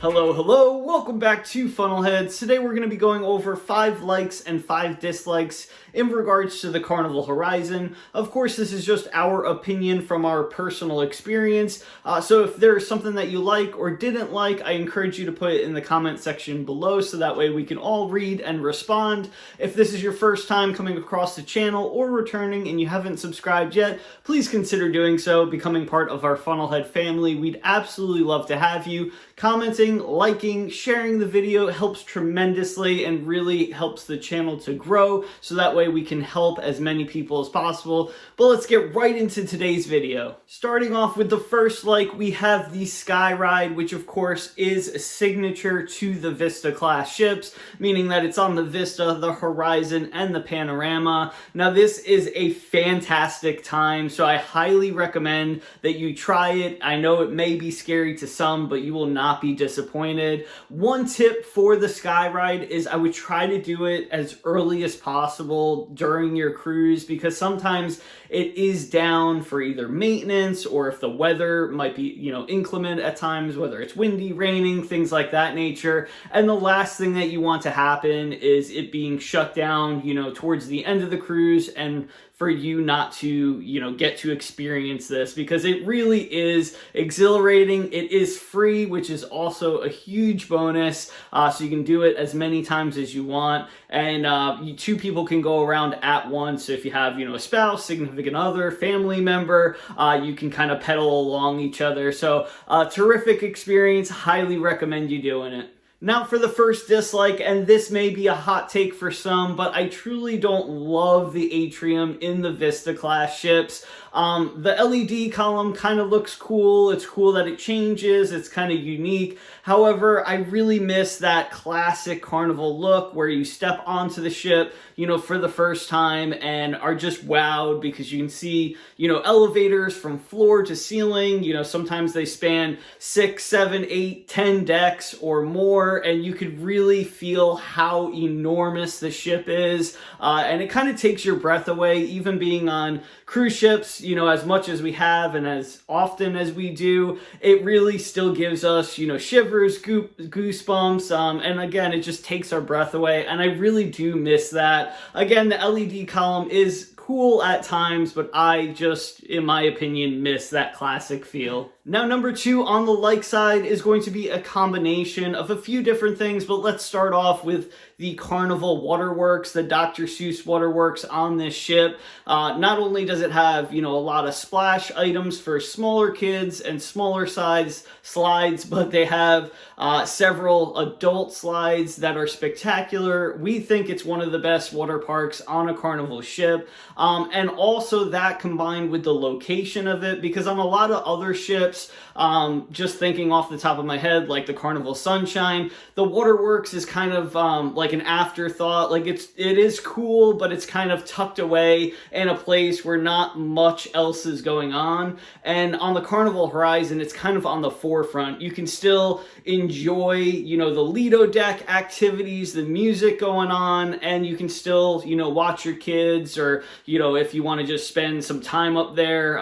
Hello, hello, welcome back to Funnelheads. Today we're going to be going over 5 likes and 5 dislikes in regards to the Carnival Horizon. Of course, this is just our opinion from our personal experience, so if there's something that you like or didn't like, I encourage you to put it in the comment section below so that way we can all read and respond. If this is your first time coming across the channel or returning and you haven't subscribed yet, please consider doing so, becoming part of our Funnelhead family. We'd absolutely love to have you. Commenting, liking, sharing the video helps tremendously and really helps the channel to grow, so that way we can help as many people as possible. But let's get right into today's video. Starting off with the first like, we have the Sky Ride, which of course is a signature to the Vista class ships, meaning that it's on the Vista, the Horizon, and the Panorama. Now this is a fantastic time, so I highly recommend that you try it. I know it may be scary to some, but you will not be disappointed. One tip for the Sky Ride is I would try to do it as early as possible during your cruise, because sometimes it is down for either maintenance or if the weather might be, inclement at times, whether it's windy, raining, things like that nature. And the last thing that you want to happen is it being shut down, towards the end of the cruise, and for you not to, get to experience this, because it really is exhilarating. It is free, which is also a huge bonus. So you can do it as many times as you want, and two people can go around at once. So if you have, a spouse, significant other, family member, you can kind of pedal along each other. So terrific experience. Highly recommend you doing it. Now for the first dislike, and this may be a hot take for some, but I truly don't love the atrium in the Vista class ships. The LED column kind of looks cool. It's cool that it changes. It's kind of unique. However, I really miss that classic Carnival look where you step onto the ship, for the first time and are just wowed because you can see, elevators from floor to ceiling. Sometimes they span 6, 7, 8, 10 decks or more, and you could really feel how enormous the ship is. And it kind of takes your breath away, even being on cruise ships, as much as we have and as often as we do. It really still gives us, shivers, goosebumps, and again, it just takes our breath away, and I really do miss that. Again, the LED column is cool at times, but I just, in my opinion, miss that classic feel. Now, number 2 on the like side is going to be a combination of a few different things, but let's start off with the Carnival waterworks, the Dr. Seuss waterworks on this ship. Not only does it have, a lot of splash items for smaller kids and smaller size slides, but they have several adult slides that are spectacular. We think it's one of the best water parks on a Carnival ship. And also that combined with the location of it, because on a lot of other ships, just thinking off the top of my head, like the Carnival Sunshine, the waterworks is kind of like an afterthought. Like it is cool, but it's kind of tucked away in a place where not much else is going on. And on the Carnival Horizon, it's kind of on the forefront. You can still enjoy, the Lido deck activities, the music going on, and you can still, watch your kids, or, if you want to just spend some time up there,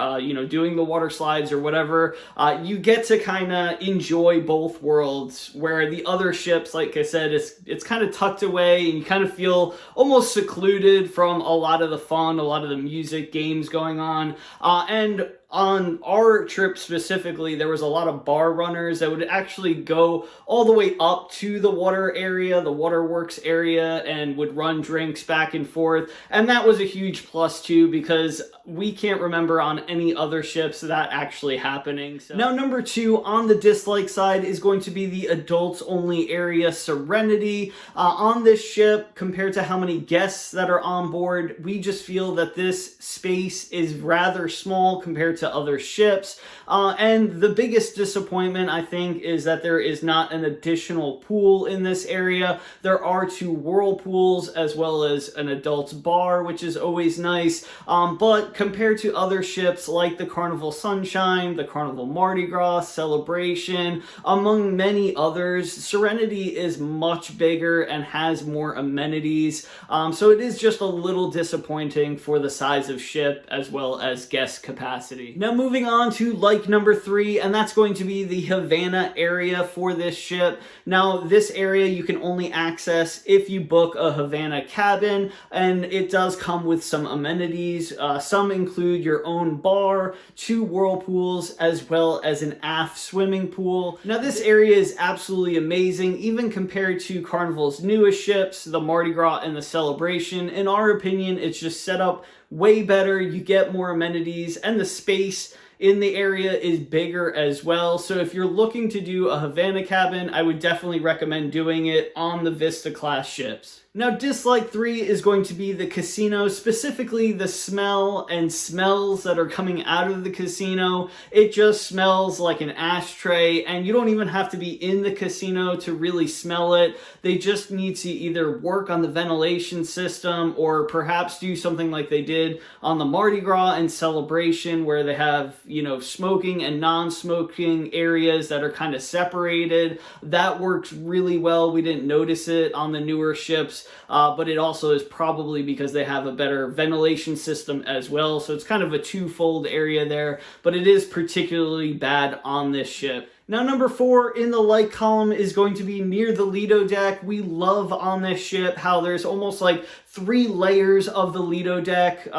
doing the water slides or whatever, you get to kind of enjoy both worlds, where the other ships, like I said, it's kind of tucked away, and you kind of feel almost secluded from a lot of the fun, a lot of the music, games going on, and on our trip specifically, there was a lot of bar runners that would actually go all the way up to the water area, the waterworks area, and would run drinks back and forth. And that was a huge plus too, because we can't remember on any other ships that actually happening. So. Now, number 2 on the dislike side is going to be the adults only area, Serenity. On this ship, compared to how many guests that are on board, we just feel that this space is rather small compared to other ships. And the biggest disappointment, I think, is that there is not an additional pool in this area. There are 2 whirlpools as well as an adults bar, which is always nice. But compared to other ships like the Carnival Sunshine, the Carnival Mardi Gras, Celebration, among many others, Serenity is much bigger and has more amenities. So it is just a little disappointing for the size of ship as well as guest capacity. Now moving on to like number 3, and that's going to be the Havana area for this ship. Now this area you can only access if you book a Havana cabin, and it does come with some amenities. Some include your own bar, 2 whirlpools, as well as an aft swimming pool. Now this area is absolutely amazing, even compared to Carnival's newest ships, the Mardi Gras and the Celebration. In our opinion, it's just set up way better. You get more amenities, and the space in the area is bigger as well. So if you're looking to do a Havana cabin, I would definitely recommend doing it on the Vista class ships. Now, dislike 3 is going to be the casino, specifically the smell and smells that are coming out of the casino. It just smells like an ashtray, and you don't even have to be in the casino to really smell it. They just need to either work on the ventilation system or perhaps do something like they did on the Mardi Gras and Celebration, where they have, smoking and non-smoking areas that are kind of separated. That works really well. We didn't notice it on the newer ships. But it also is probably because they have a better ventilation system as well. So it's kind of a twofold area there, but it is particularly bad on this ship. Now, number 4 in the like column is going to be near the Lido deck. We love on this ship how there's almost like 3 layers of the Lido deck,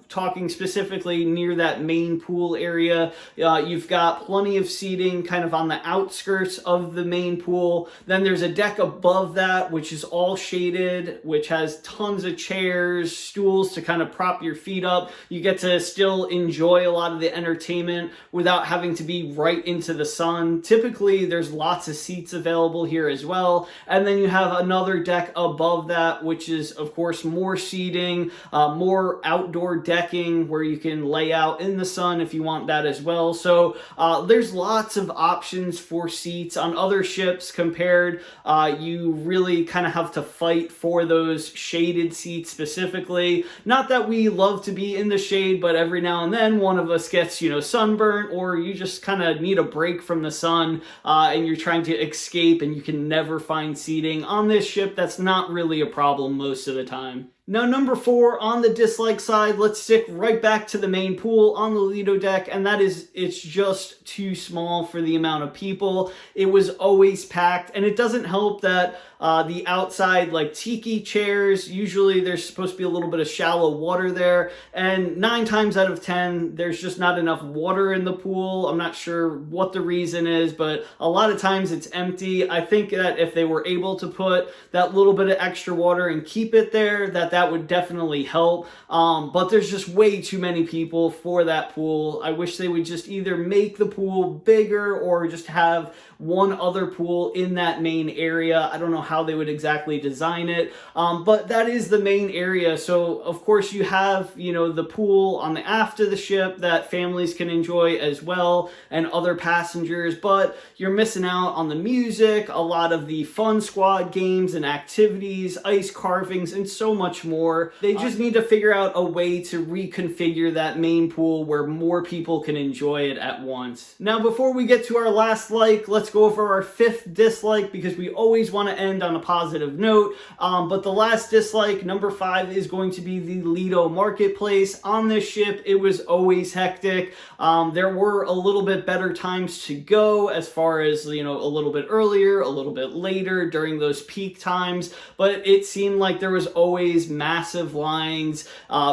talking specifically near that main pool area. You've got plenty of seating kind of on the outskirts of the main pool. Then there's a deck above that, which is all shaded, which has tons of chairs, stools to kind of prop your feet up. You get to still enjoy a lot of the entertainment without having to be right into the sun. Typically, there's lots of seats available here as well. And then you have another deck above that, which is, of course, more seating, more outdoor decking where you can lay out in the sun if you want that as well. So there's lots of options for seats. On other ships compared, you really kind of have to fight for those shaded seats specifically. Not that we love to be in the shade, but every now and then one of us gets, sunburnt, or you just kind of need a break from the sun and you're trying to escape and you can never find seating. On this ship, that's not really a problem most of the time. Now, number 4 on the dislike side, let's stick right back to the main pool on the Lido deck, and that is, it's just too small for the amount of people. It was always packed, and it doesn't help that the outside, like tiki chairs, usually there's supposed to be a little bit of shallow water there, and 9 times out of 10, there's just not enough water in the pool. I'm not sure what the reason is, but a lot of times it's empty. I think that if they were able to put that little bit of extra water and keep it there, that would definitely help. But there's just way too many people for that pool. I wish they would just either make the pool bigger or just have one other pool in that main area. I don't know how they would exactly design it, but that is the main area. So of course you have, the pool on the aft of the ship that families can enjoy as well, and other passengers, but you're missing out on the music, a lot of the fun squad games and activities, ice carvings, and so much more. They just need to figure out a way to reconfigure that main pool where more people can enjoy it at once. Now, before we get to our last like, let's go over our 5th dislike, because we always want to end on a positive note. But the last dislike, number 5, is going to be the Lido Marketplace. On this ship, it was always hectic. There were a little bit better times to go, as far as, a little bit earlier, a little bit later during those peak times, but it seemed like there was always massive lines,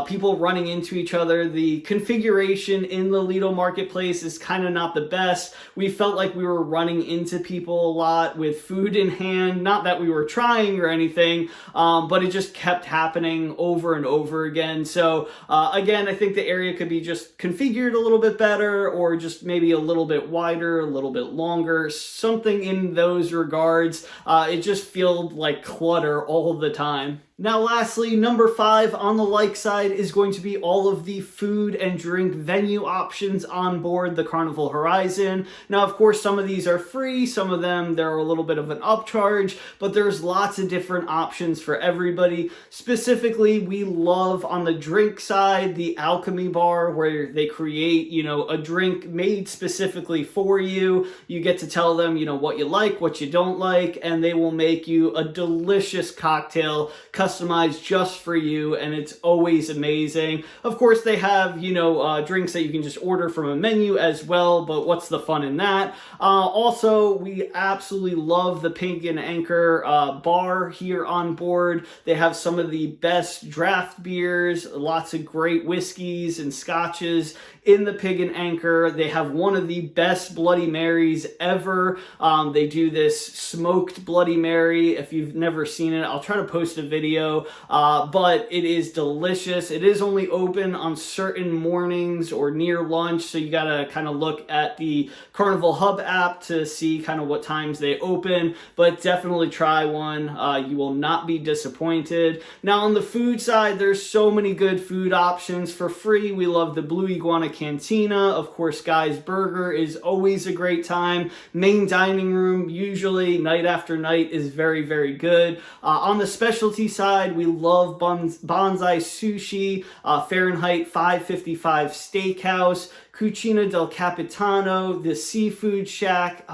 people running into each other. The configuration in the Lido Marketplace is kind of not the best. We felt like we were running into people a lot with food in hand. Not that we were trying or anything, but it just kept happening over and over again. So again, I think the area could be just configured a little bit better, or just maybe a little bit wider, a little bit longer, something in those regards. It just felt like clutter all the time. Now lastly, number 5 on the like side is going to be all of the food and drink venue options on board the Carnival Horizon. Now of course some of these are free, some of them they're a little bit of an upcharge, but there's lots of different options for everybody. Specifically, we love on the drink side the Alchemy Bar, where they create, a drink made specifically for you. You get to tell them, what you like, what you don't like, and they will make you a delicious cocktail customized just for you, and it's always amazing. Of course, they have, drinks that you can just order from a menu as well, but what's the fun in that? Also, we absolutely love the Pig and Anchor bar here on board. They have some of the best draft beers, lots of great whiskeys and scotches in the Pig and Anchor. They have one of the best Bloody Marys ever. They do this smoked Bloody Mary. If you've never seen it, I'll try to post a video, but it is delicious. It is only open on certain mornings or near lunch, so you gotta kind of look at the Carnival Hub app to see kind of what times they open, but definitely try one. You will not be disappointed. Now on the food side, there's so many good food options for free. We love the Blue Iguana Cantina. Of course, Guy's Burger is always a great time. Main dining room, usually night after night, is very, very good. On the specialty side, we love Bonsai Sushi, Fahrenheit 555 Steakhouse, Cucina del Capitano, the Seafood Shack.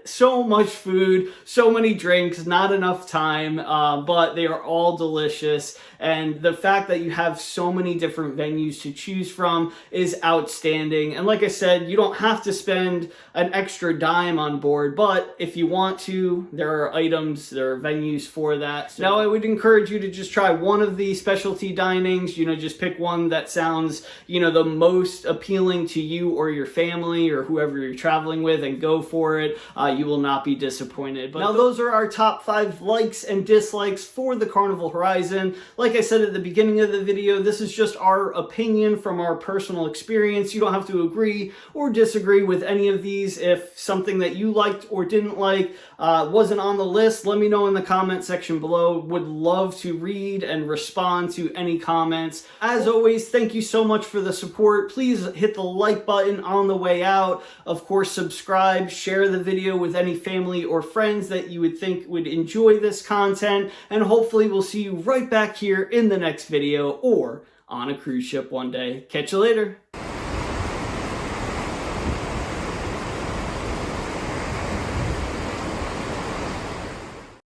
So much food, so many drinks, not enough time, but they are all delicious. And the fact that you have so many different venues to choose from is outstanding. And like I said, you don't have to spend an extra dime on board, but if you want to, there are venues for that. So now I would encourage you to just try one of the specialty dinings, just pick one that sounds, the most appealing to you or your family or whoever you're traveling with, and go for it. You will not be disappointed. But now those are our top 5 likes and dislikes for the Carnival Horizon. Like I said at the beginning of the video, this is just our opinion from our personal experience. You don't have to agree or disagree with any of these. If something that you liked or didn't like wasn't on the list, let me know in the comment section below. Would love to read and respond to any comments. As always, thank you so much for the support. Please hit the like button on the way out. Of course, subscribe, share the video with any family or friends that you would think would enjoy this content, and hopefully we'll see you right back here in the next video or on a cruise ship one day. Catch you later.